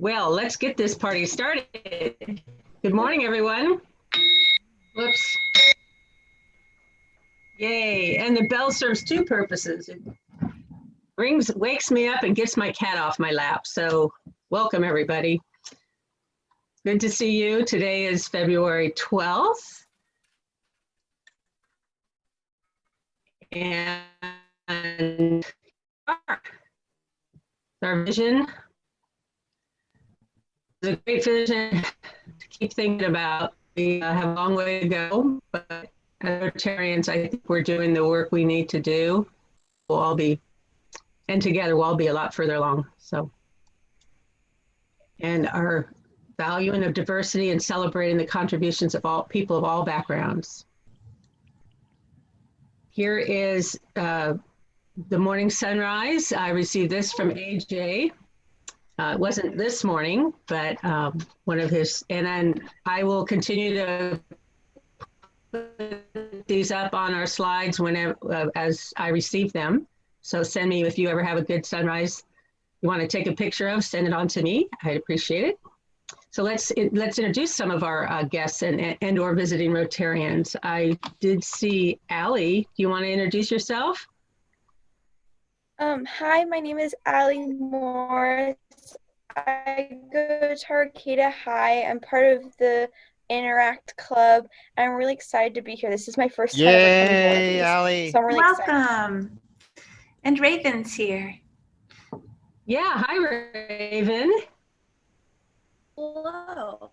Well, let's get this party started. Good morning, everyone. Whoops. Yay, and the bell serves two purposes. It wakes me up and gets my cat off my lap. So welcome, everybody. Good to see you. Today is February 12th. And our vision is a great vision to keep thinking about. We have a long way to go, but as Rotarians, I think we're doing the work we need to do. We'll all be, and together we'll all be a lot further along. So, and our valuing of diversity and celebrating the contributions of all people of all backgrounds. Here is the morning sunrise. I received this from AJ. It wasn't this morning, but one of his, and then I will continue to put these up on our slides whenever, as I receive them. So send me, if you ever have a good sunrise you want to take a picture of, send it on to me. I'd appreciate it. So let's introduce some of our guests and or visiting Rotarians. I did see Allie. Do you want to introduce yourself? Hi, my name is Allie Morris. I go to Arcata High. I'm part of the Interact Club. I'm really excited to be here. This is my first time ever coming to one of these. Allie. So I'm really Welcome. excited. And Raven's here. Yeah, hi Raven. Hello.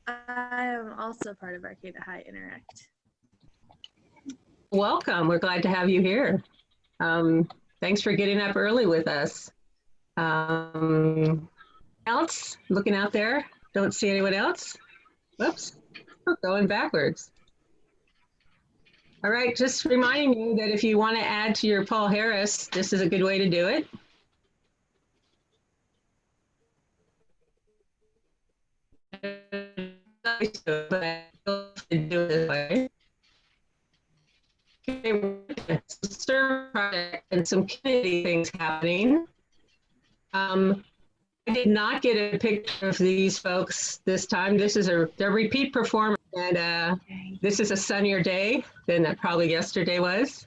I am also part of Arcata High Interact. Welcome. We're glad to have you here. Thanks for getting up early with us. Else, looking out there, don't see anyone else. Whoops, we're going backwards. All right, just reminding you that if you want to add to your Paul Harris, this is a good way to do it. Project and some community things happening. I did not get a picture of these folks this time. This is a repeat performance, and this is a sunnier day than that probably yesterday was.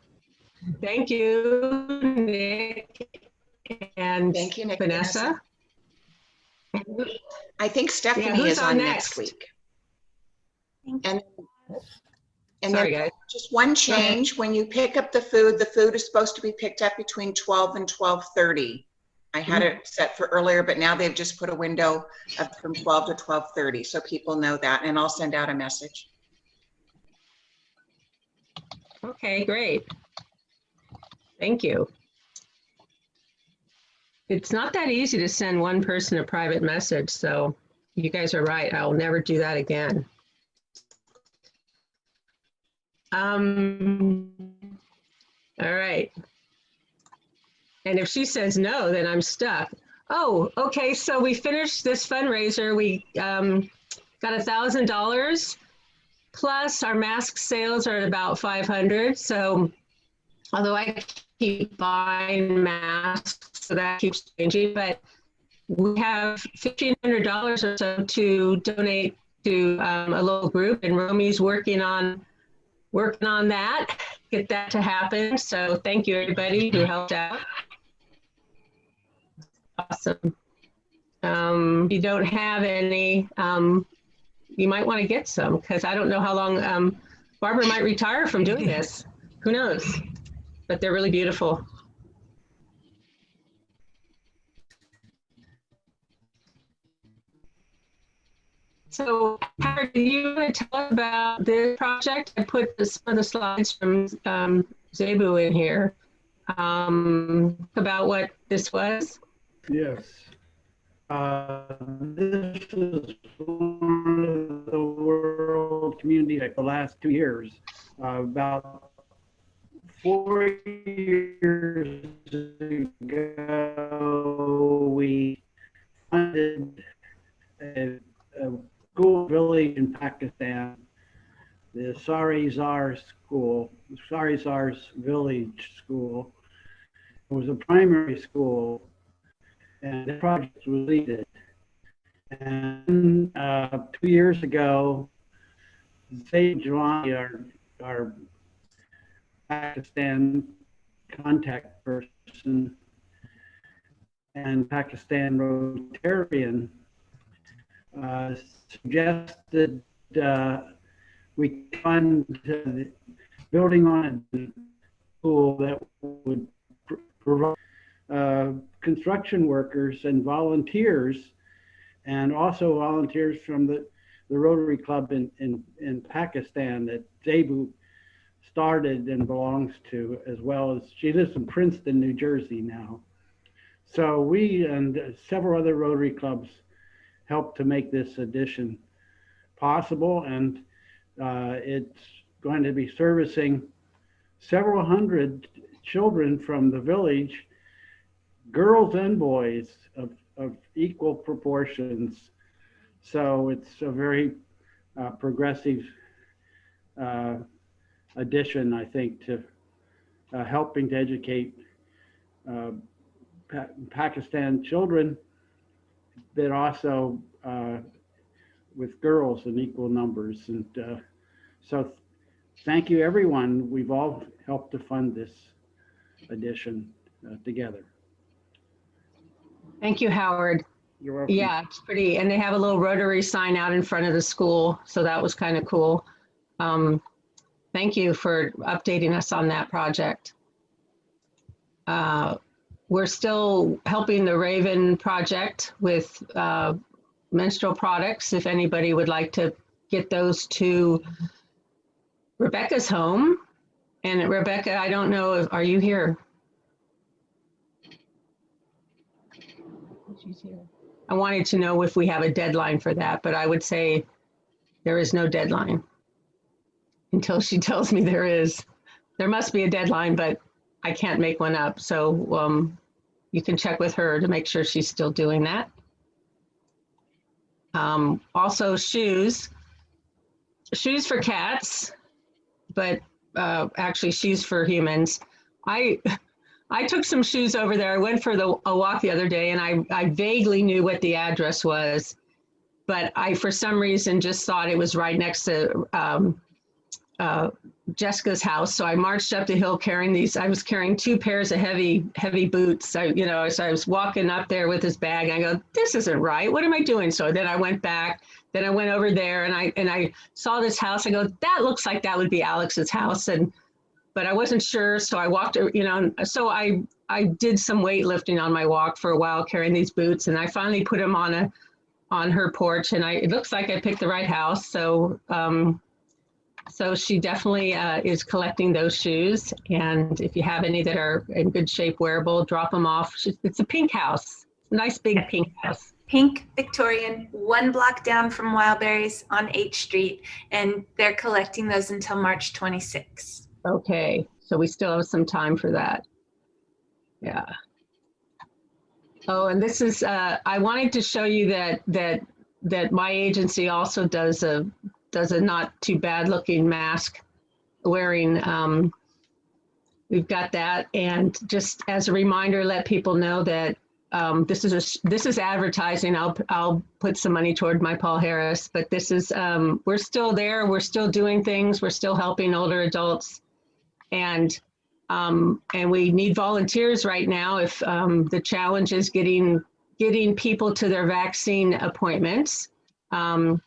Thank you, Nick and Thank you, Nick, Vanessa. I think Stephanie is on next week. And Sorry, then guys. just one change, when you pick up the food is supposed to be picked up between 12 and 12:30. I had it set for earlier, but now they've just put a window of from 12 to 12:30, so people know that, and I'll send out a message. Okay, great. Thank you. It's not that easy to send one person a private message, so you guys are right. I'll never do that again. All right. And if she says no, then I'm stuck. Oh, okay. So we finished this fundraiser. We got $1,000 plus our mask sales are at about 500. So although I keep buying masks, so that keeps changing, but we have $1,500 or so to donate to a local group, and Romy's working on that, get that to happen. So thank you everybody who helped out. Awesome. If you don't have any, you might want to get some, because I don't know how long Barbara might retire from doing this. Who knows? But they're really beautiful. So, Howard, do you want to tell us about this project? I put some of the slides from Zebu in here about what this was. Yes. This is one of the world community like the last 2 years. About 4 years ago, we funded a school village in Pakistan, the Zarai Sar School, Zarai Sar's village school. It was a primary school, and the project was completed. And 2 years ago, Zaid Jawani, our Pakistan contact person and Pakistan Rotarian, suggested we fund building on a school that would provide construction workers and volunteers, and also volunteers from the Rotary Club in Pakistan that Zebu started and belongs to, as well as she lives in Princeton, New Jersey now. So we and several other Rotary clubs helped to make this addition possible, and it's going to be servicing several hundred children from the village, girls and boys of equal proportions. So it's a very progressive addition, I think, to helping to educate Pakistan children, but also with girls in equal numbers. And so thank you, everyone. We've all helped to fund this addition together. Thank you, Howard. You're welcome. Yeah, it's pretty, and they have a little Rotary sign out in front of the school, so that was kind of cool. Thank you for updating us on that project. We're still helping the Raven project with menstrual products. If anybody would like to get those to Rebecca's home. And Rebecca, I don't know, are you here? She's here. I wanted to know if we have a deadline for that, but I would say there is no deadline until she tells me there is. There must be a deadline, but I can't make one up. So you can check with her to make sure she's still doing that. Also shoes for cats, but actually shoes for humans. I took some shoes over there. I went for a walk the other day, and I vaguely knew what the address was, but I, for some reason, just thought it was right next to Jessica's house. So I marched up the hill carrying these. I was carrying 2 pairs of heavy boots. So I was walking up there with this bag, and I go, this isn't right. What am I doing? So then I went back. Then I went over there, and I saw this house. I go, that looks like that would be Alex's house, but I wasn't sure. So I walked, so I did some weightlifting on my walk for a while, carrying these boots, and I finally put them on her porch, and it looks like I picked the right house. So so she definitely is collecting those shoes, and if you have any that are in good shape, wearable, drop them off. It's a pink house, nice big pink house. Pink Victorian, 1 block down from Wildberries on H Street, and they're collecting those until March 26th. Okay, so we still have some time for that. Yeah. Oh, and this is, I wanted to show you that my agency also does a not too bad looking mask wearing. We've got that, and just as a reminder, let people know that this is advertising. I'll put some money toward my Paul Harris, but this is we're still there. We're still doing things. We're still helping older adults, and we need volunteers right now. If the challenge is getting people to their vaccine appointments, and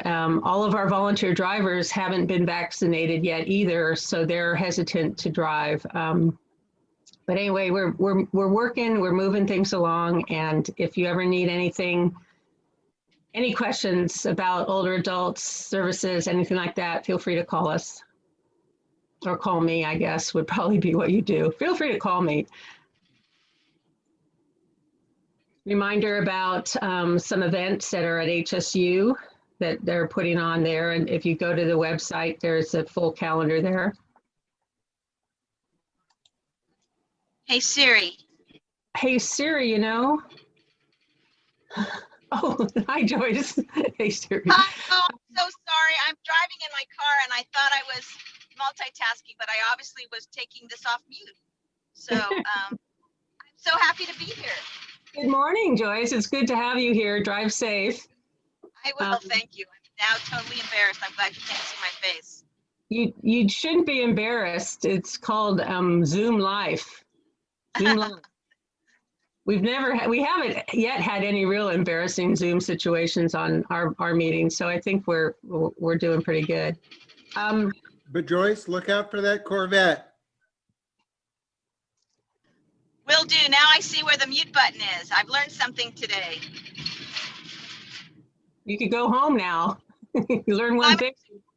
all of our volunteer drivers haven't been vaccinated yet either, so they're hesitant to drive. But anyway, we're working, we're moving things along, and if you ever need anything, any questions about older adults, services, anything like that, feel free to call us. Or call me, I guess, would probably be what you do. Feel free to call me. Reminder about some events that are at HSU that they're putting on there. And if you go to the website, there's a full calendar there. Hey, Siri. Hey, Siri, you know. Oh, hi, Joyce. Hey, Siri. Hi, oh, I'm so sorry. I'm driving in my car and I thought I was multitasking, but I obviously was taking this off mute. So I'm so happy to be here. Good morning, Joyce. It's good to have you here. Drive safe. I will, thank you. I'm now totally embarrassed. I'm glad you can't see my face. You shouldn't be embarrassed. It's called Zoom Life. Zoom Life. We haven't yet had any real embarrassing Zoom situations on our meetings, so I think we're doing pretty good. But Joyce, look out for that Corvette. Will do. Now I see where the mute button is. I've learned something today. You could go home now. You learn one thing,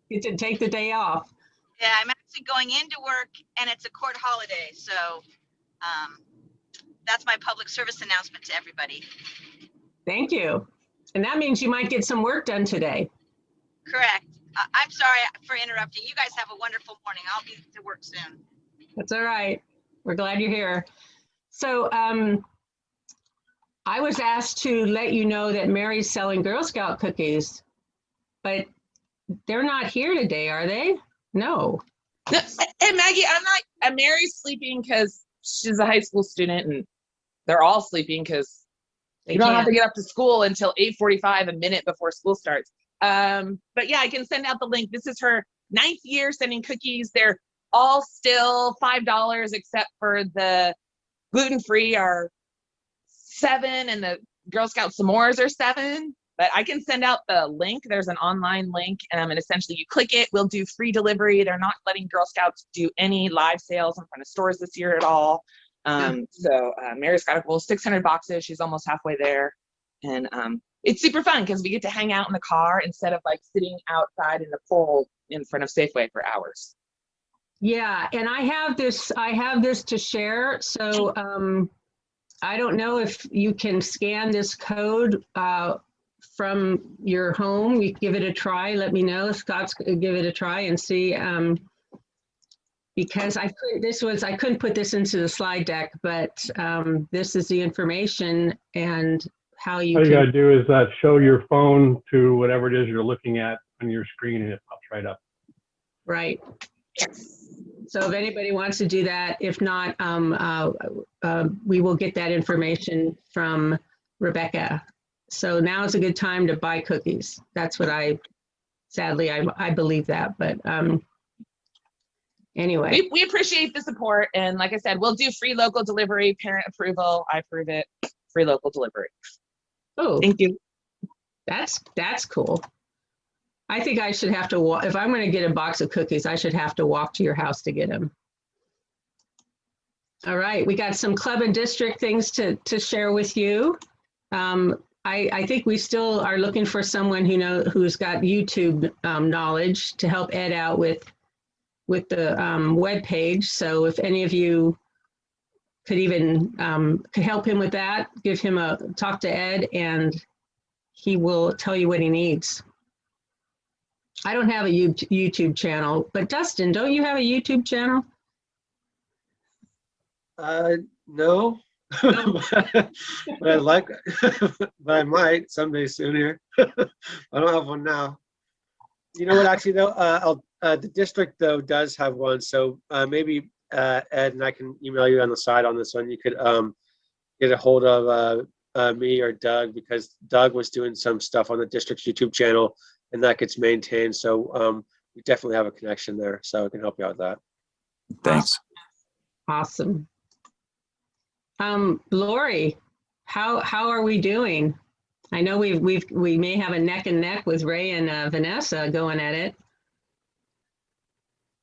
you get to take the day off. Yeah, I'm actually going into work and it's a court holiday. So that's my public service announcement to everybody. Thank you. And that means you might get some work done today. Correct. I'm sorry for interrupting. You guys have a wonderful morning. I'll be to work soon. That's all right. We're glad you're here. So I was asked to let you know that Mary's selling Girl Scout cookies, but they're not here today, are they? No. And Maggie, Mary's sleeping because she's a high school student, and they're all sleeping because you don't have to get up to school until 8:45, a minute before school starts. But yeah, I can send out the link. This is her 9th year sending cookies. They're all still $5, except for the gluten-free are $7 and the Girl Scout s'mores are $7. But I can send out the link. There's an online link, and essentially you click it. We'll do free delivery. They're not letting Girl Scouts do any live sales in front of stores this year at all. So Mary's got a goal 600 boxes. She's almost halfway there. And it's super fun because we get to hang out in the car instead of like sitting outside in the cold in front of Safeway for hours. Yeah, and I have this to share. So I don't know if you can scan this code from your home. You give it a try. Let me know. Scott's give it a try and see. Because I couldn't put this into the slide deck, but this is the information and how you. All you gotta do is show your phone to whatever it is you're looking at on your screen, and it pops right up. Right. So if anybody wants to do that, if not, we will get that information from Rebecca. So now is a good time to buy cookies. That's what sadly, I believe that, but anyway. We appreciate the support. And like I said, we'll do free local delivery, parent approval. I approve it, free local delivery. Oh, thank you. That's cool. I think I should have to walk. If I'm going to get a box of cookies, I should have to walk to your house to get them. All right, we got some club and district things to share with you. I think we still are looking for someone who's got YouTube knowledge to help Ed out with the web page. So if any of you could help him with that, give him a talk to Ed, and he will tell you what he needs. I don't have a YouTube channel, but Dustin, don't you have a YouTube channel? No, but I might someday soon here. I don't have one now. You know what? Actually, though, the district though does have one. So maybe Ed and I can email you on the side on this one. You could get a hold of me or Doug, because Doug was doing some stuff on the district's YouTube channel, and that gets maintained. So we definitely have a connection there, so I can help you out with that. Thanks. Awesome. Lori, how are we doing? I know we may have a neck and neck with Ray and Vanessa going at it.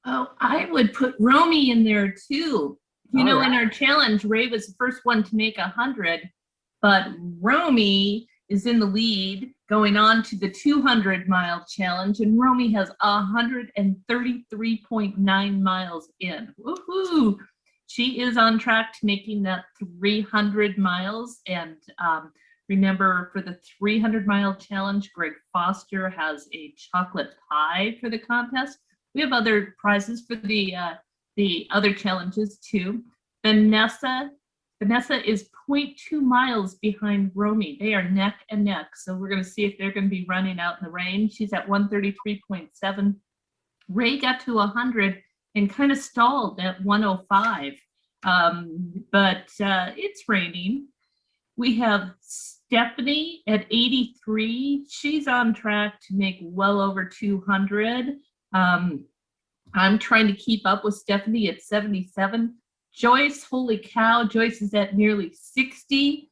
Oh, I would put Romy in there too. You know, in our challenge, Ray was the first one to make 100, but Romy is in the lead going on to the 200-mile challenge, and Romy has 133.9 miles in. Woohoo! She is on track to making that 300 miles. And remember, for the 300-mile challenge, Greg Foster has a chocolate pie for the contest. We have other prizes for the other challenges too. Vanessa is 0.2 miles behind Romy. They are neck and neck. So we're going to see if they're going to be running out in the rain. She's at 133.7. Ray got to 100 and kind of stalled at 105. But it's raining. We have Stephanie at 83. She's on track to make well over 200. I'm trying to keep up with Stephanie at 77. Joyce, holy cow, Joyce is at nearly 60.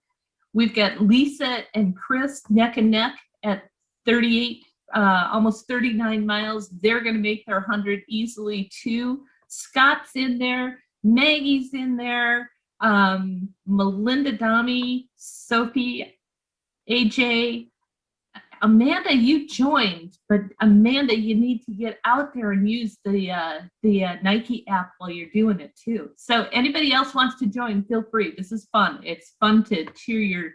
We've got Lisa and Chris neck and neck at 38, almost 39 miles. They're going to make their 100 easily too. Scott's in there. Maggie's in there. Melinda Dami, Sophie, AJ. Amanda, you joined, but Amanda, you need to get out there and use the Nike app while you're doing it too. So anybody else wants to join, feel free. This is fun. It's fun to cheer your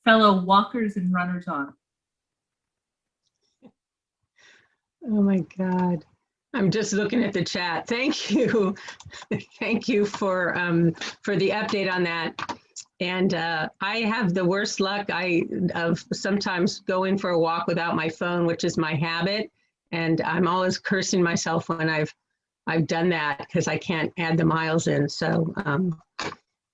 fellow walkers and runners on. Oh my God. I'm just looking at the chat. Thank you. Thank you for the update on that. And I have the worst luck of sometimes going for a walk without my phone, which is my habit. And I'm always cursing myself when I've done that because I can't add the miles in. So,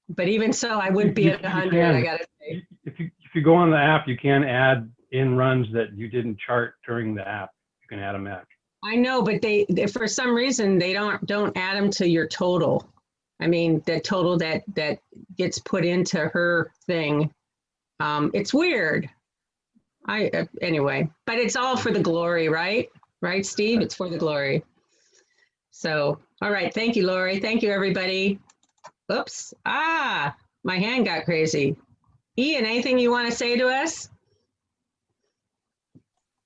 but even so, I wouldn't be at 100. I gotta say. If you go on the app, you can add in runs that you didn't chart during the app. You can add them back. I know, but they for some reason they don't add them to your total. I mean, the total that gets put into her thing. It's weird. Anyway, but it's all for the glory, right? Right, Steve? It's for the glory. So, all right. Thank you, Lori. Thank you, everybody. Oops. My hand got crazy. Ian, anything you want to say to us?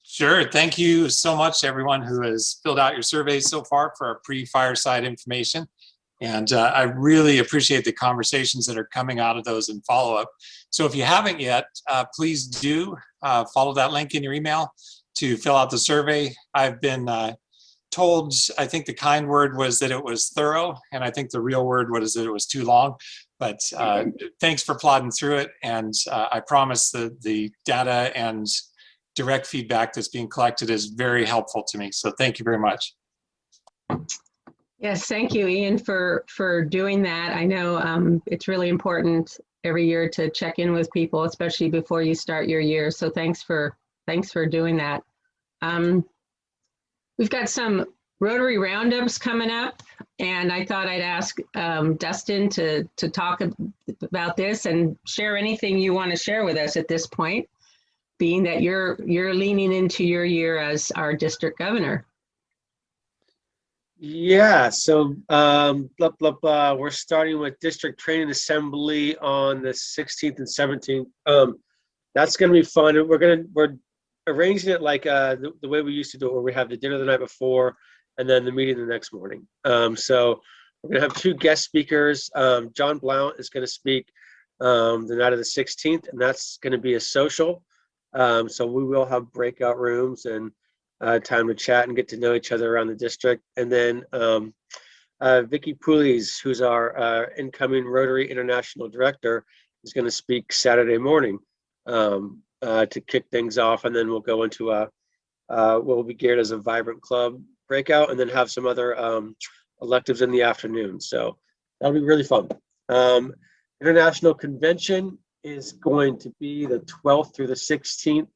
Sure. Thank you so much to everyone who has filled out your surveys so far for our pre-fireside information. And I really appreciate the conversations that are coming out of those in follow-up. So if you haven't yet, please do follow that link in your email to fill out the survey. I've been told, I think the kind word was that it was thorough, and I think the real word was that it was too long. But thanks for plodding through it. And I promise that the data and direct feedback that's being collected is very helpful to me. So thank you very much. Yes, thank you, Ian, for doing that. I know it's really important every year to check in with people, especially before you start your year. So thanks for doing that. We've got some Rotary roundups coming up, and I thought I'd ask Dustin to talk about this and share anything you want to share with us at this point, being that you're leaning into your year as our district governor. Yeah, so blah, blah, blah. We're starting with district training assembly on the 16th and 17th. That's going to be fun. We're arranging it like the way we used to do it, where we have the dinner the night before and then the meeting the next morning. So we're going to have two guest speakers. John Blount is going to speak the night of the 16th, and that's going to be a social. So we will have breakout rooms and time to chat and get to know each other around the district. And then Vicky Pulis, who's our incoming Rotary International Director, is going to speak Saturday morning to kick things off. And then we'll go into we'll be geared as a vibrant club breakout, and then have some other electives in the afternoon. So that'll be really fun. International Convention is going to be the 12th through the 16th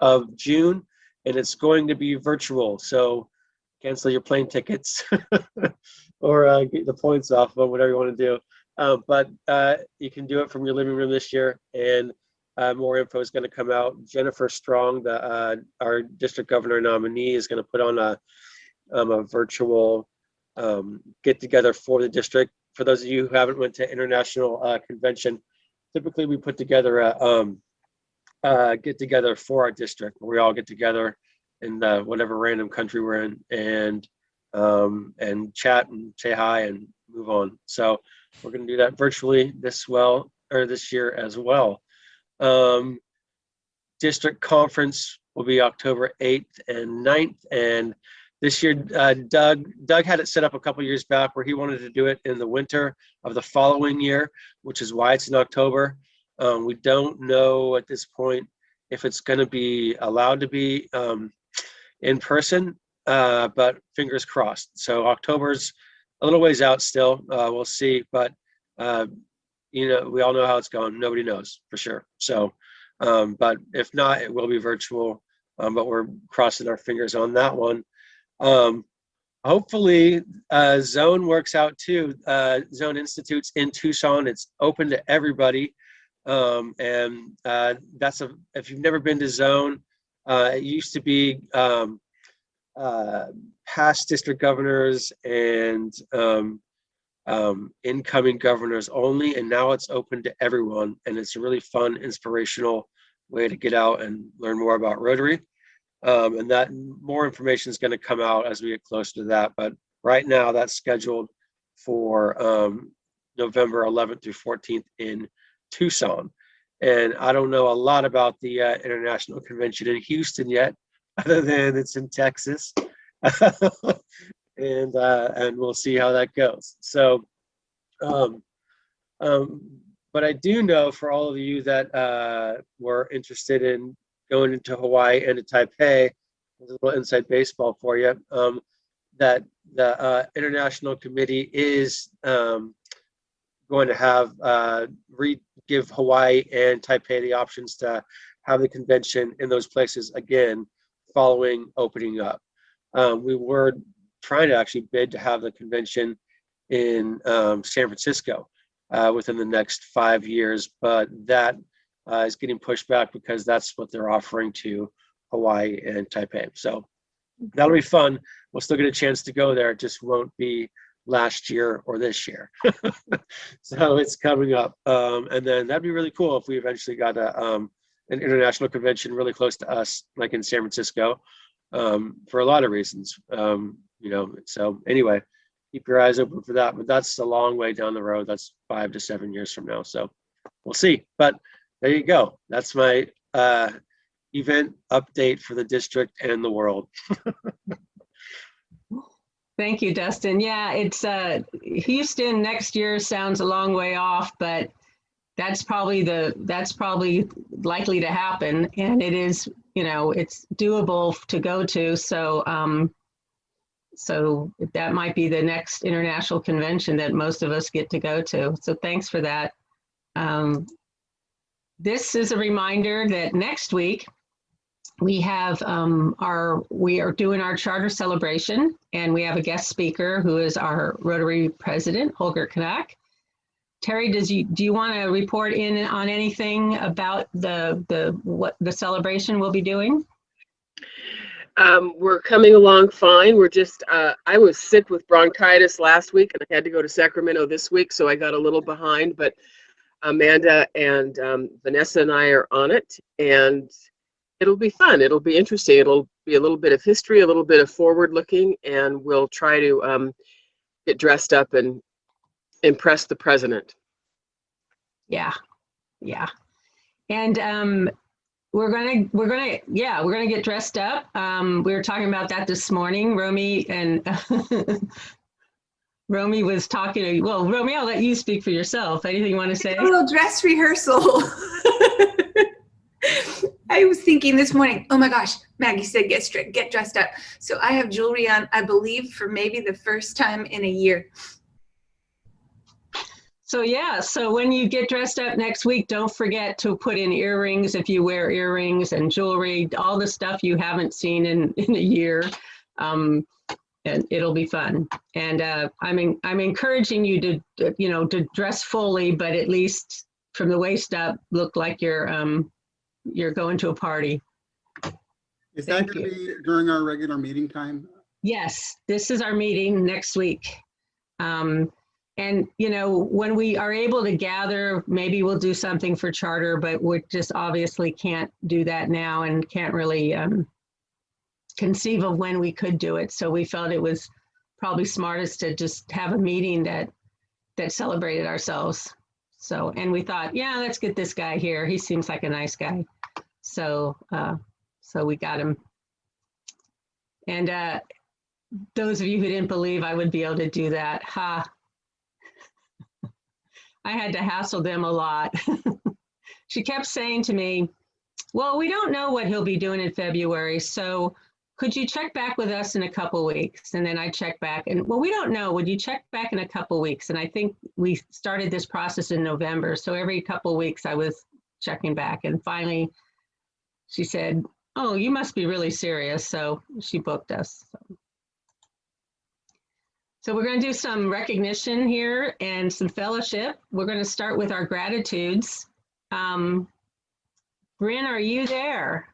of June. And it's going to be virtual, so cancel your plane tickets or get the points off, or whatever you want to do. But you can do it from your living room this year, and more info is going to come out. Jennifer Strong, our district governor nominee, is going to put on a virtual get-together for the district. For those of you who haven't went to international convention, typically we put together a get together for our district, where we all get together in whatever random country we're in, and chat and say hi and move on. So we're going to do that virtually this year as well. District conference will be October 8th and 9th, and this year Doug had it set up a couple years back where he wanted to do it in the winter of the following year, which is why it's in October. We don't know at this point if it's going to be allowed to be in person, but fingers crossed. So October's a little ways out still. We'll see, but you know, we all know how it's going. Nobody knows for sure. So, but if not, it will be virtual. But we're crossing our fingers on that one. Hopefully, Zone works out too. Zone Institute's in Tucson. It's open to everybody. That's if you've never been to Zone, it used to be past district governors and incoming governors only, and now it's open to everyone, and it's a really fun, inspirational way to get out and learn more about Rotary. And that more information is going to come out as we get closer to that, but right now that's scheduled for November 11th through 14th in Tucson. And I don't know a lot about the International Convention in Houston yet, other than it's in Texas. And we'll see how that goes. So, but I do know for all of you that were interested in going into Hawaii and to Taipei, there's a little inside baseball for you, that the International Committee is going to have give Hawaii and Taipei the options to have the convention in those places again following opening up. We were trying to actually bid to have the convention in San Francisco within the next 5 years, but that is getting pushed back because that's what they're offering to Hawaii and Taipei. So that'll be fun. We'll still get a chance to go there. It just won't be last year or this year. So it's coming up. And then that'd be really cool if we eventually got an international convention really close to us, like in San Francisco, for a lot of reasons. You know, so anyway, keep your eyes open for that, but that's a long way down the road. That's 5 to 7 years from now. So we'll see, but there you go. That's my event update for the district and the world. Thank you, Dustin. Yeah, it's Houston next year sounds a long way off, but that's probably likely to happen, and it is, you know, it's doable to go to. So so that might be the next international convention that most of us get to go to. So thanks for that. This is a reminder that next week we have we are doing our charter celebration, and we have a guest speaker who is our Rotary President Holger Knaack. Terry, do you want to report in on anything about what the celebration we'll be doing? We're coming along fine. We're just I was sick with bronchitis last week, and I had to go to Sacramento this week, so I got a little behind. But Amanda and Vanessa and I are on it, and it'll be fun. It'll be interesting. It'll be a little bit of history, a little bit of forward looking, and we'll try to get dressed up and impress the president. Yeah. And we're gonna get dressed up. We were talking about that this morning. Romy and Romy was talking. Well, Romy, I'll let you speak for yourself. Anything you want to say? A little dress rehearsal. I was thinking this morning, oh my gosh, Maggie said get dressed up. So I have jewelry on, I believe, for maybe the first time in a year. So yeah, so when you get dressed up next week, don't forget to put in earrings if you wear earrings, and jewelry, all the stuff you haven't seen in a year. And it'll be fun. And I'm encouraging you to dress fully, but at least from the waist up, look like you're going to a party. Is that going to be during our regular meeting time? Yes, this is our meeting next week. And, you know, when we are able to gather, maybe we'll do something for charter, but we just obviously can't do that now and can't really conceive of when we could do it. So we felt it was probably smartest to just have a meeting that celebrated ourselves. So, and we thought, yeah, let's get this guy here. He seems like a nice guy. So, so we got him. And those of you who didn't believe I would be able to do that, I had to hassle them a lot. She kept saying to me, well, we don't know what he'll be doing in February, so could you check back with us in a couple weeks? And then I check back and, well, we don't know. Would you check back in a couple weeks? And I think we started this process in November. So every couple weeks I was checking back, and finally she said, oh, you must be really serious. So she booked us. So we're going to do some recognition here and some fellowship. We're going to start with our gratitudes. Bryn, are you there?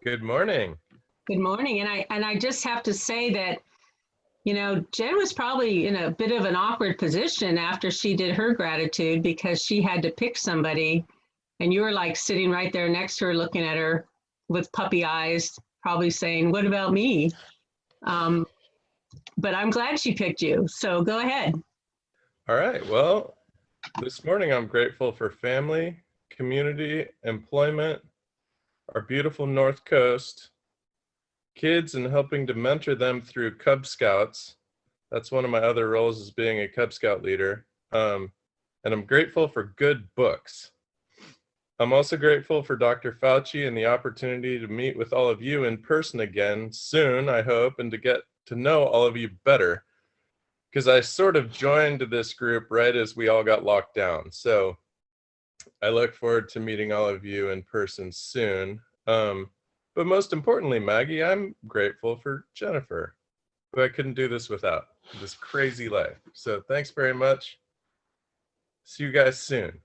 Good morning. Good morning. And I just have to say that, you know, Jen was probably in a bit of an awkward position after she did her gratitude, because she had to pick somebody, and you were like sitting right there next to her, looking at her with puppy eyes, probably saying, what about me? But I'm glad she picked you. So go ahead. All right. Well, this morning I'm grateful for family, community, employment, our beautiful North Coast, kids, and helping to mentor them through Cub Scouts. That's one of my other roles, as being a Cub Scout leader. And I'm grateful for good books. I'm also grateful for Dr. Fauci and the opportunity to meet with all of you in person again soon, I hope, and to get to know all of you better, because I sort of joined this group right as we all got locked down. So I look forward to meeting all of you in person soon. But most importantly, Maggie, I'm grateful for Jennifer, who I couldn't do this without, this crazy life. So thanks very much. See you guys soon.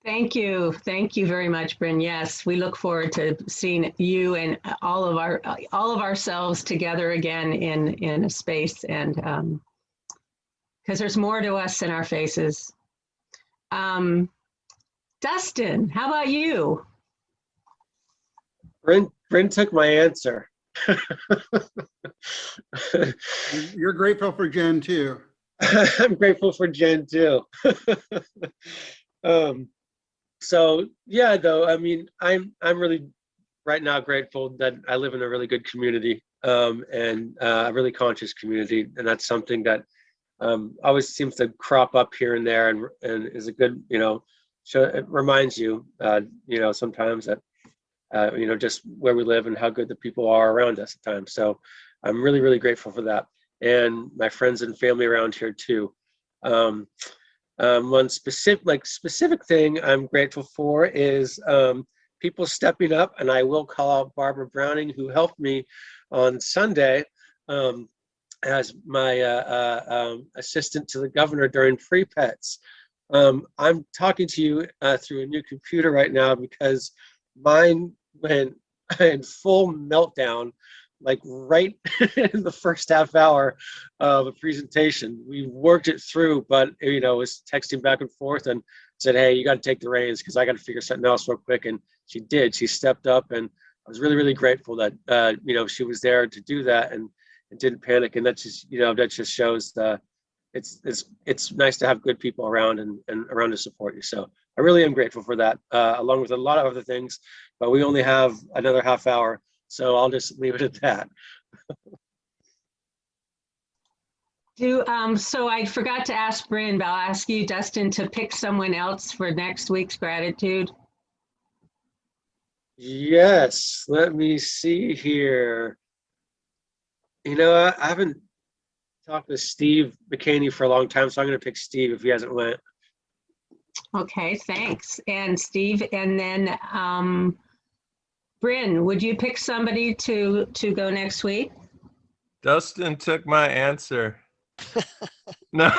Thank you. Thank you very much, Bryn. Yes, we look forward to seeing you and all of ourselves together again in a space, and because there's more to us than our faces. Dustin, how about you? Bryn took my answer. You're grateful for Jen too. I'm grateful for Jen too. So yeah, though, I mean, I'm really right now grateful that I live in a really good community, and a really conscious community, and that's something that always seems to crop up here and there, and is a good, you know, show. It reminds you, you know, sometimes that you know, just where we live and how good the people are around us at times. So I'm really, really grateful for that, and my friends and family around here too. One specific thing I'm grateful for is people stepping up, and I will call out Barbara Browning, who helped me on Sunday as my assistant to the governor during Free Pets. I'm talking to you through a new computer right now because mine went in full meltdown, like right in the first half hour of a presentation. We worked it through, but you know, was texting back and forth and said, hey, you got to take the reins because I got to figure something else real quick. And she did. She stepped up, and I was really, really grateful that you know, she was there to do that and didn't panic. And that just, you know, that just shows it's nice to have good people around and around to support you. So I really am grateful for that, along with a lot of other things. But we only have another half hour, so I'll just leave it at that. So I forgot to ask Bryn, but I'll ask you, Dustin, to pick someone else for next week's gratitude. Yes, let me see here. You know, I haven't talked to Steve McHaney for a long time, so I'm going to pick Steve if he hasn't went. Okay, thanks. And Steve, and then Bryn, would you pick somebody to go next week? Dustin took my answer. No.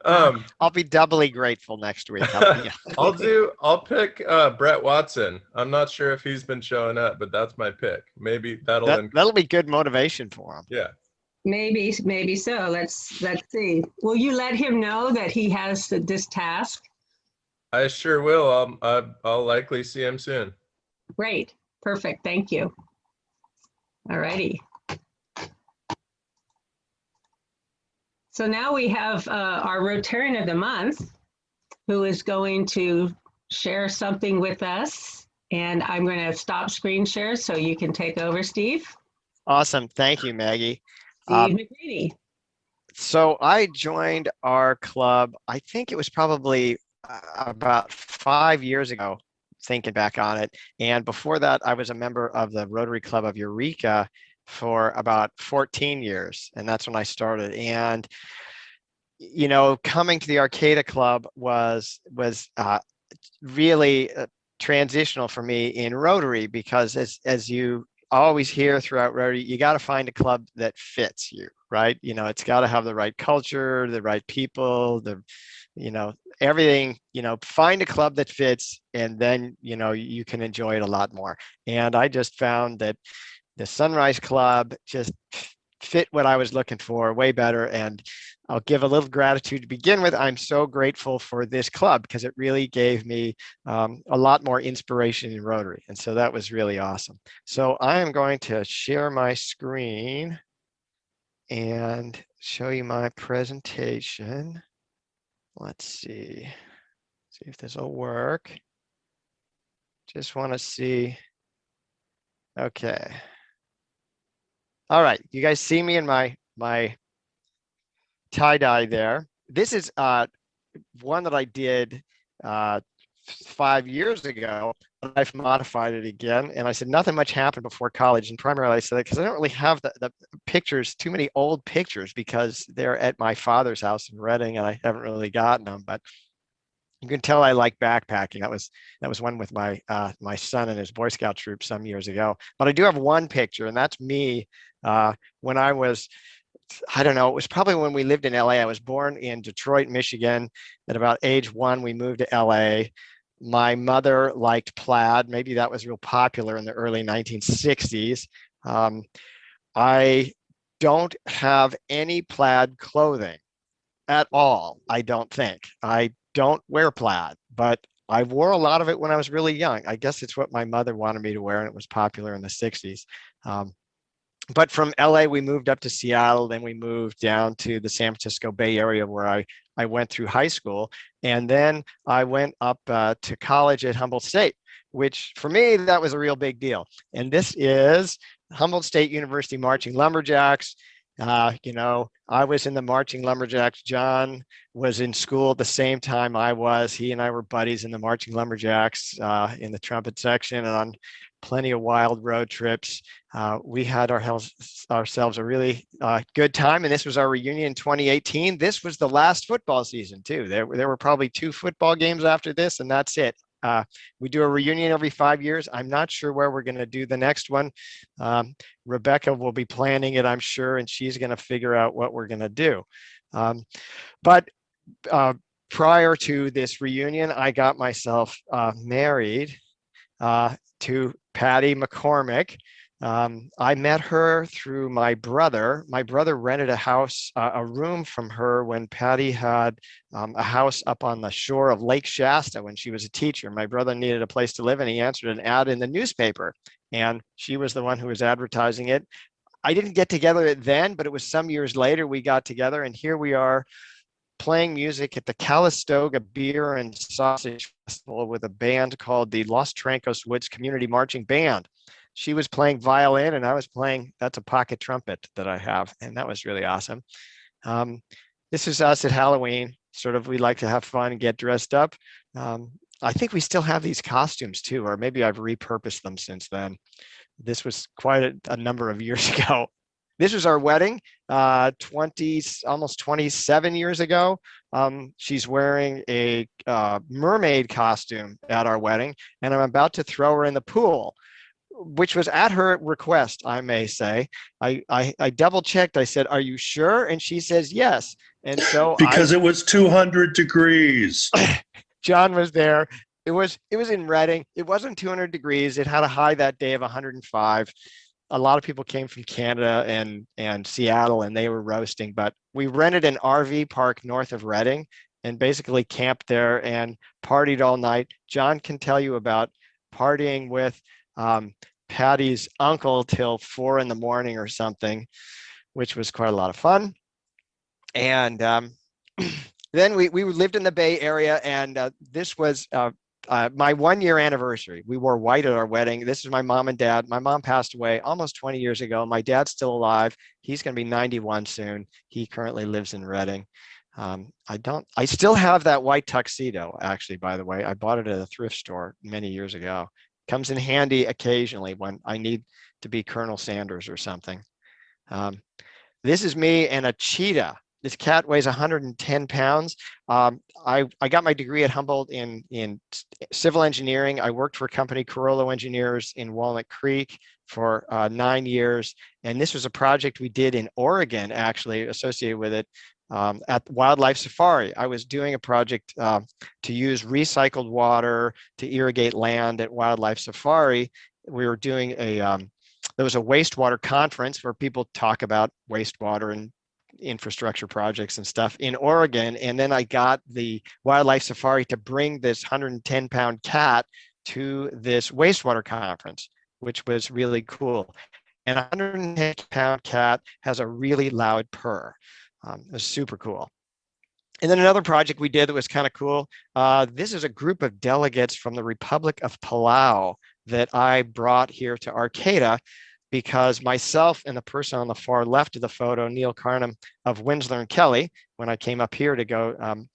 I'll be doubly grateful next week. I'll pick Brett Watson. I'm not sure if he's been showing up, but that's my pick. Maybe that'll be good motivation for him. Yeah. Maybe so. Let's see. Will you let him know that he has this task? I sure will. I'll likely see him soon. Great. Perfect. Thank you. All righty. So now we have our Rotarian of the Month, who is going to share something with us. And I'm going to stop screen share so you can take over, Steve. Awesome. Thank you, Maggie. Steve McHaney. So I joined our club, I think it was probably about 5 years ago, thinking back on it. And before that, I was a member of the Rotary Club of Eureka for about 14 years. And that's when I started. And, you know, coming to the Arcata Club was really transitional for me in Rotary, because as you always hear throughout Rotary, you got to find a club that fits you, right? You know, it's got to have the right culture, the right people, everything, find a club that fits, and then, you can enjoy it a lot more. And I just found that the Sunrise Club just fit what I was looking for way better. And I'll give a little gratitude to begin with. I'm so grateful for this club because it really gave me a lot more inspiration in Rotary. And so that was really awesome. So I am going to share my screen and show you my presentation. Let's see if this will work. Just want to see. Okay. All right, you guys see me in my tie-dye there. This is one that I did 5 years ago, but I've modified it again. And I said nothing much happened before college. And primarily I said that because I don't really have the pictures, too many old pictures, because they're at my father's house in Reading and I haven't really gotten them. But you can tell I like backpacking. That was one with my my son and his Boy Scout troop some years ago. But I do have one picture, and that's me when I was, I don't know, it was probably when we lived in LA. I was born in Detroit, Michigan. At about age 1, we moved to LA. My mother liked plaid. Maybe that was real popular in the early 1960s. I don't have any plaid clothing at all, I don't think. I don't wear plaid, but I wore a lot of it when I was really young. I guess it's what my mother wanted me to wear, and it was popular in the 60s. But from LA, we moved up to Seattle, then we moved down to the San Francisco Bay Area where I went through high school. And then I went up to college at Humboldt State, which for me, that was a real big deal. And this is Humboldt State University Marching Lumberjacks. I was in the Marching Lumberjacks. John was in school at the same time I was. He and I were buddies in the Marching Lumberjacks in the trumpet section, and on plenty of wild road trips. We had ourselves a really good time, and this was our reunion in 2018. This was the last football season too. There were probably 2 football games after this, and that's it. We do a reunion every 5 years. I'm not sure where we're going to do the next one. Rebecca will be planning it, I'm sure, and she's going to figure out what we're going to do. But prior to this reunion, I got myself married to Patty McCormick. I met her through my brother. My brother rented a house, a room from her when Patty had a house up on the shore of Lake Shasta when she was a teacher. My brother needed a place to live, and he answered an ad in the newspaper, and she was the one who was advertising it. I didn't get together then, but it was some years later we got together, and here we are playing music at the Calistoga Beer and Sausage Festival with a band called the Los Trancos Woods Community Marching Band. She was playing violin and I was playing, that's a pocket trumpet that I have, and that was really awesome. This is us at Halloween. Sort of, we like to have fun and get dressed up. I think we still have these costumes too, or maybe I've repurposed them since then. This was quite a number of years ago. This was our wedding, almost 27 years ago. She's wearing a mermaid costume at our wedding, and I'm about to throw her in the pool, which was at her request, I may say. I double checked. I said, "Are you sure?" And she says, "Yes." And so because it was 200 degrees. John was there. It was in Reading. It wasn't 200 degrees. It had a high that day of 105. A lot of people came from Canada and Seattle, and they were roasting, but we rented an RV park north of Reading and basically camped there and partied all night. John can tell you about partying with Patty's uncle till 4 in the morning or something, which was quite a lot of fun. And then we lived in the Bay Area, and this was my 1-year anniversary. We wore white at our wedding. This is my mom and dad. My mom passed away almost 20 years ago. My dad's still alive. He's going to be 91 soon. He currently lives in Reading. I still have that white tuxedo, actually, by the way. I bought it at a thrift store many years ago. Comes in handy occasionally when I need to be Colonel Sanders or something. This is me and a cheetah. This cat weighs 110 pounds. I got my degree at Humboldt in civil engineering. I worked for a company, Coriell Engineers, in Walnut Creek for 9 years. And this was a project we did in Oregon, actually, associated with it, at Wildlife Safari. I was doing a project to use recycled water to irrigate land at Wildlife Safari. We were doing there was a wastewater conference where people talk about wastewater and infrastructure projects and stuff in Oregon. And then I got the Wildlife Safari to bring this 110-pound cat to this wastewater conference, which was really cool. And a 110-pound cat has a really loud purr. It was super cool. And then another project we did that was kind of cool. This is a group of delegates from the Republic of Palau that I brought here to Arcata, because myself and the person on the far left of the photo, Neil Carnham of Winslow and Kelly, when I came up here to go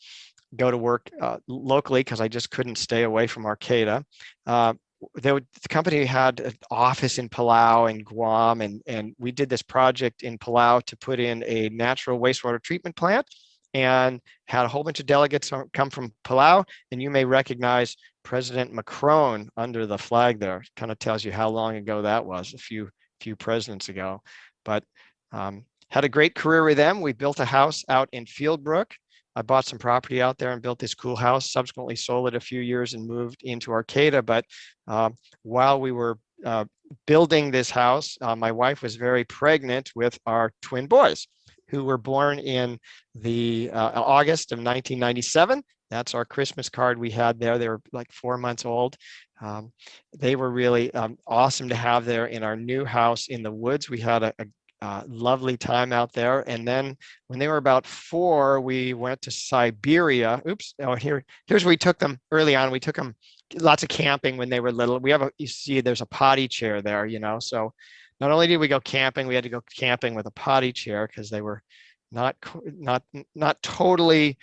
to work locally, because I just couldn't stay away from Arcata. The company had an office in Palau and Guam, and we did this project in Palau to put in a natural wastewater treatment plant, and had a whole bunch of delegates come from Palau. And you may recognize President Macron under the flag there. Kind of tells you how long ago that was, a few presidents ago. But had a great career with them. We built a house out in Fieldbrook. I bought some property out there and built this cool house, subsequently sold it a few years and moved into Arcata. But while we were building this house, my wife was very pregnant with our twin boys, who were born in the August of 1997. That's our Christmas card we had there. They were like 4 months old. They were really awesome to have there in our new house in the woods. We had a lovely time out there. And then when they were about 4, we went to Siberia. Oops. Oh, here's where we took them early on. We took them lots of camping when they were little. We have you see, there's a potty chair there, so not only did we go camping, we had to go camping with a potty chair, because they were not totally,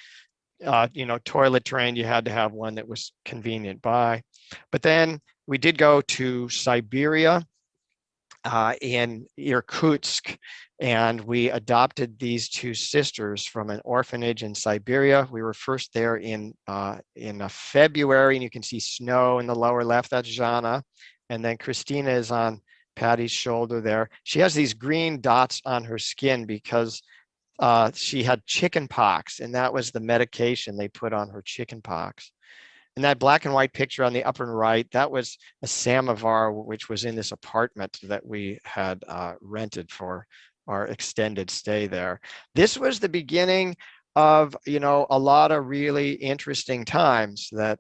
toilet trained. You had to have one that was convenient by. But then we did go to Siberia, in Irkutsk, and we adopted these 2 sisters from an orphanage in Siberia. We were first there in February, and you can see snow in the lower left. That's Jana, and then Christina is on Patty's shoulder there. She has these green dots on her skin because she had chicken pox, and that was the medication they put on her chicken pox. And that black and white picture on the upper right, that was a samovar, which was in this apartment that we had rented for our extended stay there. This was the beginning of, a lot of really interesting times that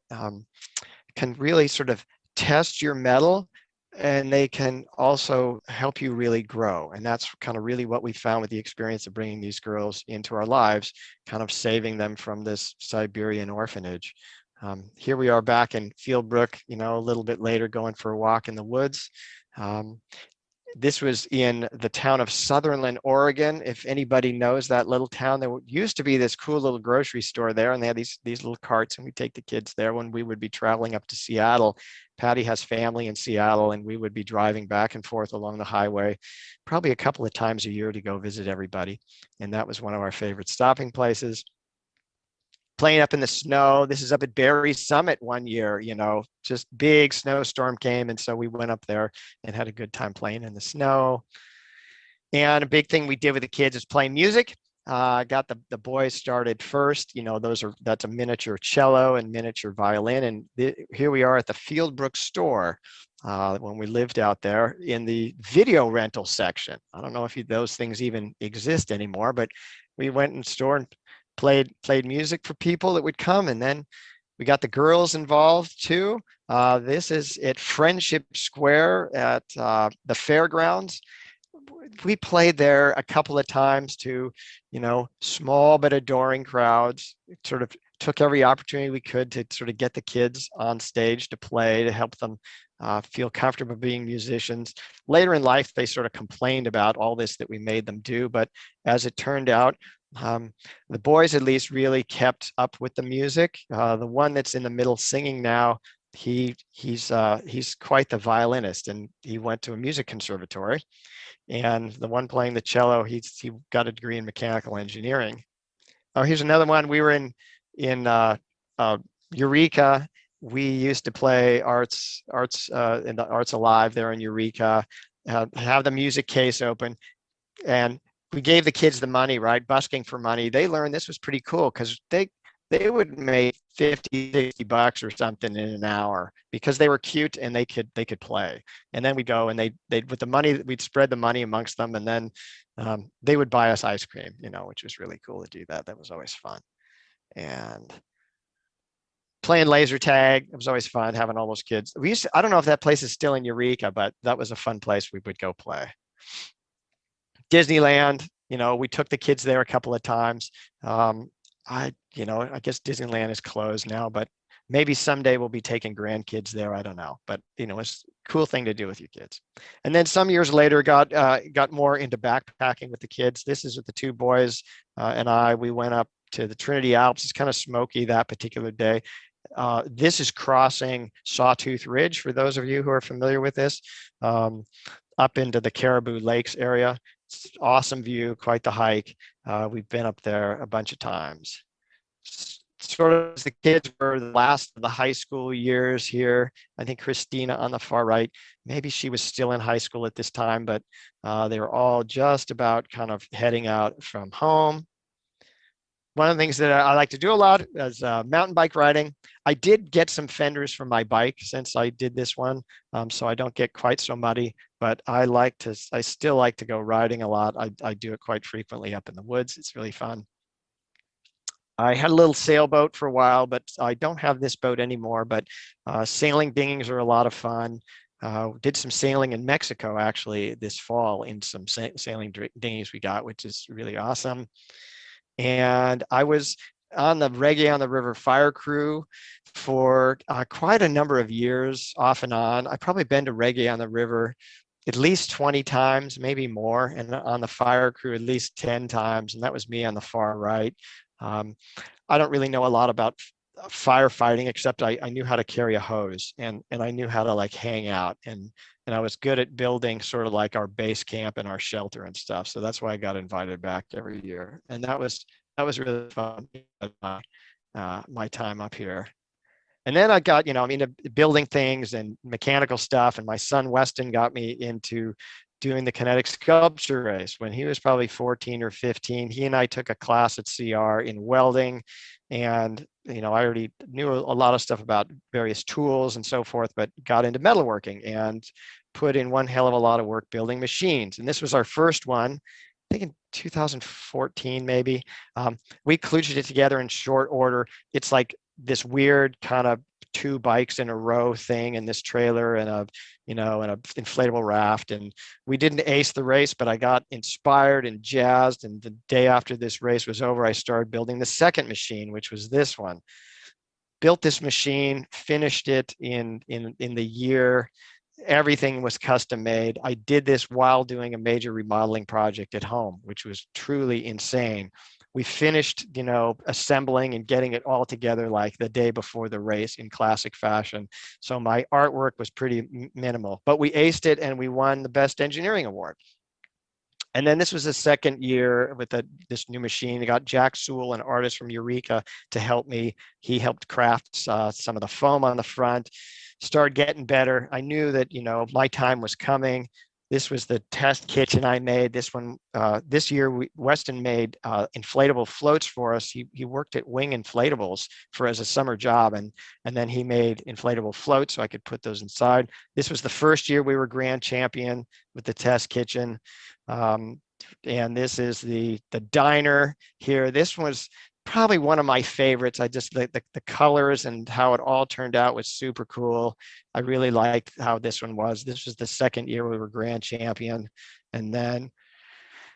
can really sort of test your mettle, and they can also help you really grow. And that's kind of really what we found with the experience of bringing these girls into our lives, kind of saving them from this Siberian orphanage. Here we are back in Fieldbrook, a little bit later, going for a walk in the woods. This was in the town of Sutherland, Oregon. If anybody knows that little town, there used to be this cool little grocery store there, and they had these little carts, and we take the kids there when we would be traveling up to Seattle. Patty has family in Seattle, and we would be driving back and forth along the highway probably a couple of times a year to go visit everybody. And that was one of our favorite stopping places. Playing up in the snow. This is up at Berry Summit one year, just big snowstorm came. And so we went up there and had a good time playing in the snow. And a big thing we did with the kids is playing music. Got the boys started first. That's a miniature cello and miniature violin. And here we are at the Fieldbrook store when we lived out there in the video rental section. I don't know if those things even exist anymore, but we went in the store and played music for people that would come. And then we got the girls involved too. This is at Friendship Square at the fairgrounds. We played there a couple of times to, small but adoring crowds. Sort of took every opportunity we could to sort of get the kids on stage to play, to help them feel comfortable being musicians. Later in life, they sort of complained about all this that we made them do. But as it turned out, The boys at least really kept up with the music. The one that's in the middle singing now, he's quite the violinist, and he went to a music conservatory. And the one playing the cello, he got a degree in mechanical engineering. Oh, here's another one. We were in Eureka. We used to play arts in the Arts Alive there in Eureka, have the music case open, and we gave the kids the money, right? Busking for money. They learned this was pretty cool because they would make 50, 60 bucks or something in an hour because they were cute and they could play. And then we go and they with the money, we'd spread the money amongst them, and then they would buy us ice cream, which was really cool to do that. That was always fun. And playing laser tag, it was always fun having all those kids. I don't know if that place is still in Eureka, but that was a fun place we would go play. Disneyland, we took the kids there a couple of times. I guess Disneyland is closed now, but maybe someday we'll be taking grandkids there. I don't know, but it's a cool thing to do with your kids. And then some years later, got more into backpacking with the kids. This is with the two boys and we went up to the Trinity Alps. It's kind of smoky that particular day. This is crossing Sawtooth Ridge, for those of you who are familiar with this, up into the Caribou Lakes area. It's awesome view, quite the hike. We've been up there a bunch of times. Sort of as the kids were the last of the high school years here. I think Christina on the far right, maybe she was still in high school at this time, but they were all just about kind of heading out from home. One of the things that I like to do a lot is mountain bike riding. I did get some fenders for my bike since I did this one, so I don't get quite so muddy, but I still like to go riding a lot. I do it quite frequently up in the woods. It's really fun. I had a little sailboat for a while, but I don't have this boat anymore, but sailing dinghies are a lot of fun. Did some sailing in Mexico actually this fall in some sailing dinghies we got, which is really awesome. And I was on the Reggae on the River fire crew for quite a number of years, off and on. I've probably been to Reggae on the River at least 20 times, maybe more, and on the fire crew at least 10 times, and that was me on the far right. I don't really know a lot about firefighting, except I knew how to carry a hose, and I knew how to like hang out, and I was good at building sort of like our base camp and our shelter and stuff. So that's why I got invited back every year, and that was really fun. My time up here. And then I got, building things and mechanical stuff, and my son Weston got me into doing the kinetic sculpture race when he was probably 14 or 15. He and I took a class at CR in welding, and I already knew a lot of stuff about various tools and so forth, but got into metalworking and put in one hell of a lot of work building machines. And this was our first one, I think in 2014 maybe. We kludged it together in short order. It's like this weird kind of 2 bikes in a row thing in this trailer and an inflatable raft. And we didn't ace the race, but I got inspired and jazzed. And the day after this race was over, I started building the second machine, which was this one. Built this machine, finished it in the year. Everything was custom made. I did this while doing a major remodeling project at home, which was truly insane. We finished, assembling and getting it all together like the day before the race in classic fashion. So my artwork was pretty minimal, but we aced it and we won the Best Engineering Award. And then this was the second year with this new machine. I got Jack Sewell, an artist from Eureka, to help me. He helped craft some of the foam on the front, started getting better. I knew that, my time was coming. This was the test kitchen I made. This one, this year, Weston made inflatable floats for us. He worked at Wing Inflatables as a summer job, and then he made inflatable floats so I could put those inside. This was the first year we were grand champion with the test kitchen. And this is the diner here. This was probably one of my favorites. I just the colors and how it all turned out was super cool. I really liked how this one was. This was the second year we were grand champion. And then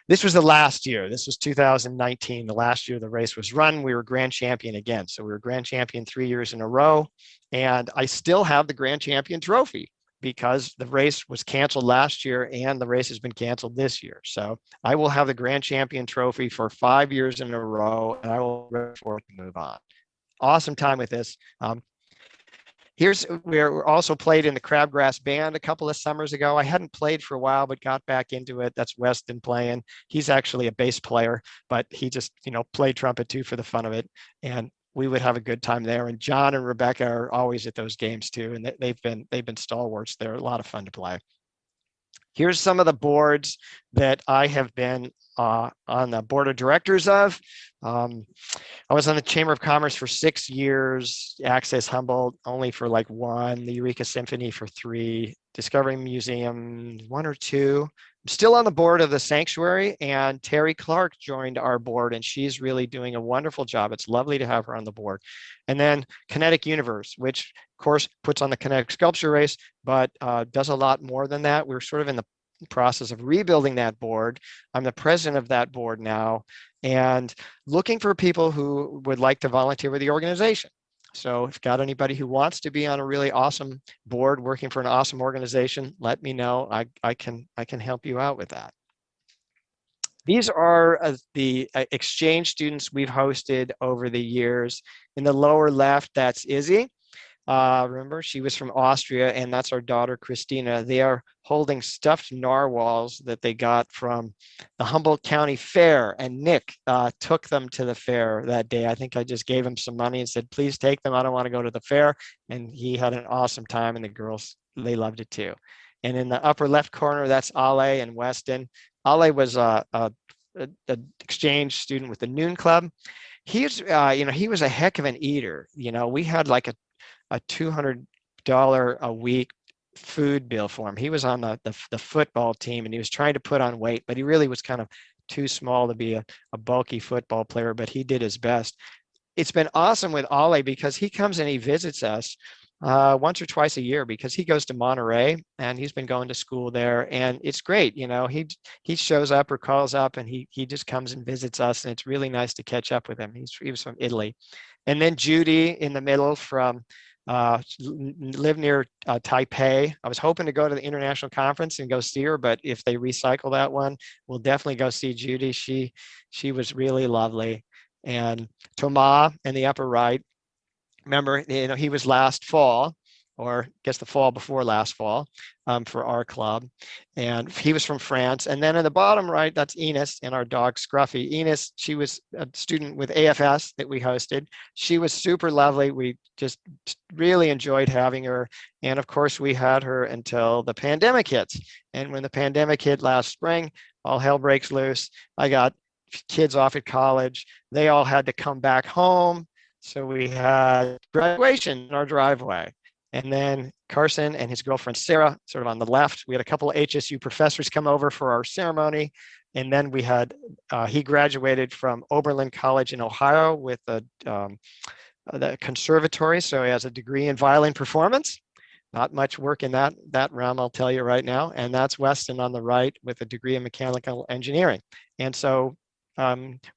this was the last year. This was 2019, the last year the race was run. We were grand champion again. So we were grand champion 3 years in a row. And I still have the grand champion trophy. because the race was canceled last year and the race has been canceled this year. So I will have the grand champion trophy for 5 years in a row, and I will ready for it to move on. Awesome time with this. We're also played in the Crabgrass Band a couple of summers ago. I hadn't played for a while, but got back into it. That's Weston playing. He's actually a bass player, but he just, played trumpet too for the fun of it. And we would have a good time there. And John and Rebecca are always at those games too. And they've been stalwarts. They're a lot of fun to play. Here's some of the boards that I have been on the board of directors of. I was on the Chamber of Commerce for 6 years, Access Humboldt only for like 1, the Eureka Symphony for 3, Discovery Museum 1 or 2. I'm still on the board of the Sanctuary, and Terry Clark joined our board, and she's really doing a wonderful job. It's lovely to have her on the board. And then Kinetic Universe, which of course puts on the Kinetic Sculpture Race, but does a lot more than that. We're sort of in the process of rebuilding that board. I'm the president of that board now, and looking for people who would like to volunteer with the organization. So if you've got anybody who wants to be on a really awesome board working for an awesome organization, let me know. I can help you out with that. These are the exchange students we've hosted over the years. In the lower left, that's Izzy. Remember, she was from Austria, and that's our daughter, Christina. They are holding stuffed narwhals that they got from the Humboldt County Fair, and Nick took them to the fair that day. I think I just gave him some money and said, please take them. I don't want to go to the fair. And he had an awesome time, and the girls, they loved it too. And in the upper left corner, that's Ale and Weston. Ale was a exchange student with the Noon Club. He's, he was a heck of an eater. We had like a $200 a week food bill for him. He was on the football team, and he was trying to put on weight, but he really was kind of too small to be a bulky football player, but he did his best. It's been awesome with Ale because he comes and he visits us once or twice a year because he goes to Monterey and he's been going to school there, and it's great. He shows up or calls up and he just comes and visits us, and it's really nice to catch up with him. He was from Italy. And then Judy in the middle from live near Taipei. I was hoping to go to the international conference and go see her, but if they recycle that one, we'll definitely go see Judy. She was really lovely. And Thomas in the upper right, remember, he was last fall, or I guess the fall before last fall, for our club. And he was from France. And then in the bottom right, that's Enos and our dog Scruffy. Enos, she was a student with AFS that we hosted. She was super lovely. We just really enjoyed having her. And of course, we had her until the pandemic hits. And when the pandemic hit last spring, all hell breaks loose. I got kids off at college. They all had to come back home. So we had graduation in our driveway. And then Carson and his girlfriend, Sarah, sort of on the left. We had a couple of HSU professors come over for our ceremony. And then we had, he graduated from Oberlin College in Ohio with the conservatory. So he has a degree in violin performance. Not much work in that realm, I'll tell you right now. And that's Weston on the right with a degree in mechanical engineering. And so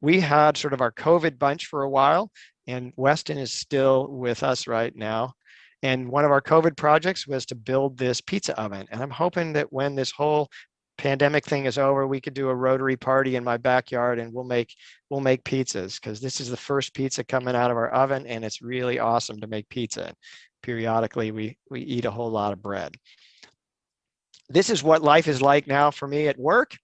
we had sort of our COVID bunch for a while, and Weston is still with us right now. And one of our COVID projects was to build this pizza oven. And I'm hoping that when this whole pandemic thing is over, we could do a Rotary party in my backyard, and we'll make pizzas, because this is the first pizza coming out of our oven, and it's really awesome to make pizza. Periodically, we eat a whole lot of bread. This is what life is like now for me at work.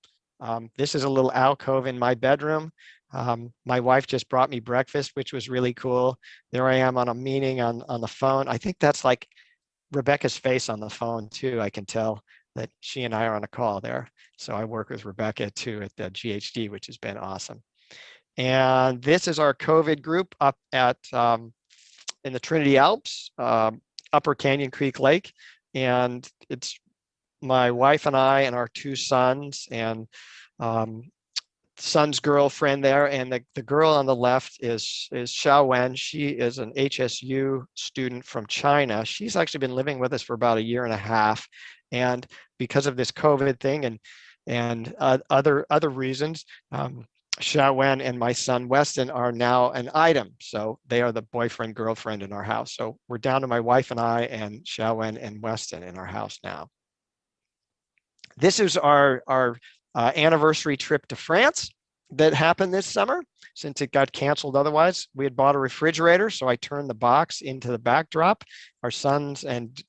This is a little alcove in my bedroom. My wife just brought me breakfast, which was really cool. There I am on a meeting on the phone. I think that's like Rebecca's face on the phone too. I can tell that she and I are on a call there. So I work with Rebecca too at the GHD, which has been awesome. And this is our COVID group up at in the Trinity Alps, Upper Canyon Creek Lake. And it's my wife and I and our 2 sons, and son's girlfriend there, and the girl on the left is Xiao Wen. She is an HSU student from China. She's actually been living with us for about 1.5 years, and because of this COVID thing and other reasons, Xiaowen and my son Weston are now an item. So they are the boyfriend, girlfriend in our house. So we're down to my wife and I and Xiaowen and Weston in our house now. This is our anniversary trip to France that happened this summer, since it got canceled otherwise. We had bought a refrigerator, so I turned the box into the backdrop. Our sons and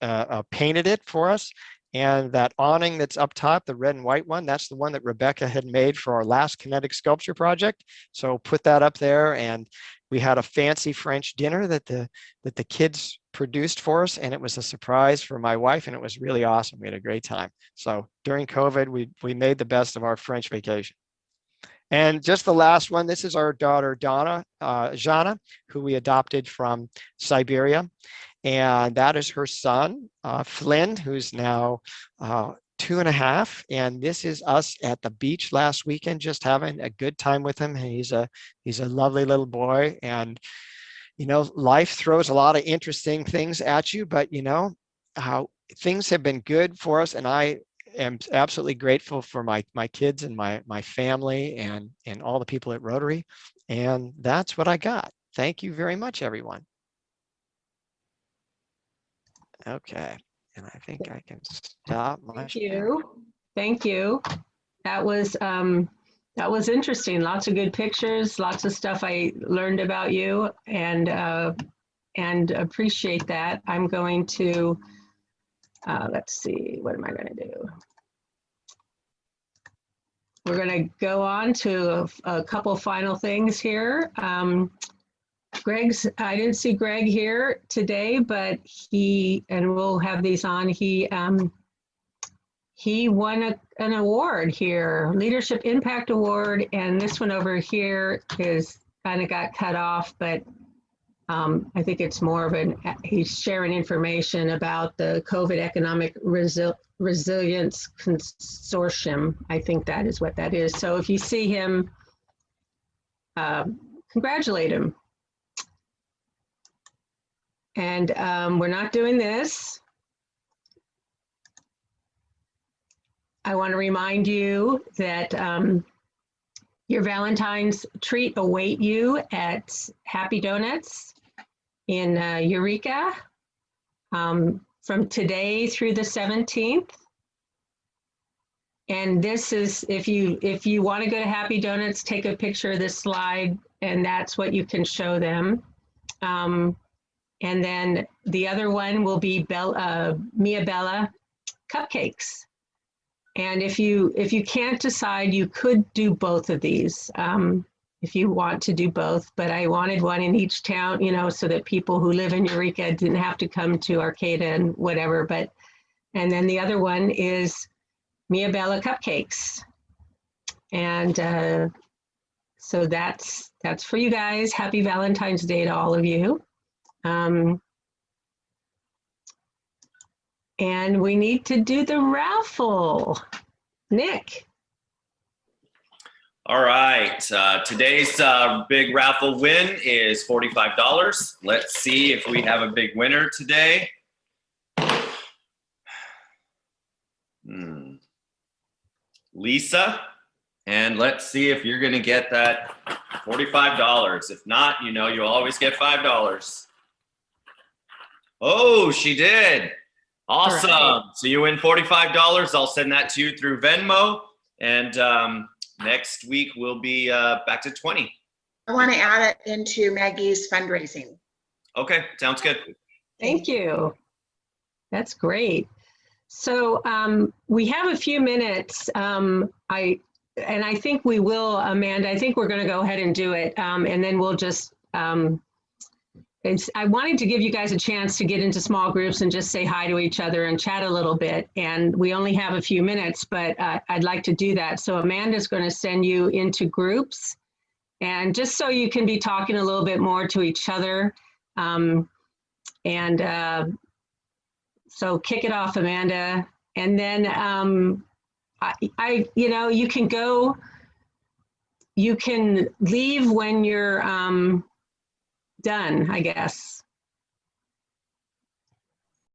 painted it for us. And that awning that's up top, the red and white one, that's the one that Rebecca had made for our last kinetic sculpture project. So put that up there, and we had a fancy French dinner that the kids produced for us, and it was a surprise for my wife, and it was really awesome. We had a great time. So during COVID, we made the best of our French vacation. And just the last one, this is our daughter, Jana, who we adopted from Siberia. And that is her son, Flynn, who's now 2.5. And this is us at the beach last weekend, just having a good time with him. And he's a lovely little boy. And, you know, life throws a lot of interesting things at you, but you know, how things have been good for us. And I am absolutely grateful for my kids and my family and all the people at Rotary. And that's what I got. Thank you very much, everyone. Okay, and I think I can stop my. Thank you. Thank you. That was interesting. Lots of good pictures, lots of stuff I learned about you, and appreciate that. I'm going to let's see, what am I going to do? We're going to go on to a couple final things here. I didn't see Greg here today, but and we'll have these on, he won an award here, Leadership Impact Award, and this one over here is kind of got cut off, but I think it's more of he's sharing information about the COVID Economic Resilience Consortium. I think that is what that is. So if you see him, congratulate him. And we're not doing this. I want to remind you that your Valentine's treat await you at Happy Donuts in Eureka from today through the 17th. And this is, if you want to go to Happy Donuts, take a picture of this slide, and that's what you can show them. And then the other one will be Mia Bella cupcakes. And if you can't decide, you could do both of these if you want to do both. But I wanted one in each town, you know, so that people who live in Eureka didn't have to come to Arcata and whatever. And then the other one is Mia Bella cupcakes. And so that's for you guys. Happy Valentine's Day to all of you. And we need to do the raffle. Nick. All right, today's big raffle win is $45. Let's see if we have a big winner today. Lisa, and let's see if you're gonna get that $45. If not, you know, you'll always get $5. Oh, she did. Awesome. Right. So you win $45. I'll send that to you through Venmo. And next week we'll be back to 20. I want to add it into Maggie's fundraising. Okay, sounds good. Thank you. That's great. So we have a few minutes. I think we will, Amanda, I think we're going to go ahead and do it. And then we'll just, I wanted to give you guys a chance to get into small groups and just say hi to each other and chat a little bit. And we only have a few minutes, but I'd like to do that. So Amanda's going to send you into groups, and just so you can be talking a little bit more to each other. So kick it off, Amanda. And then you know, you can leave when you're done, I guess.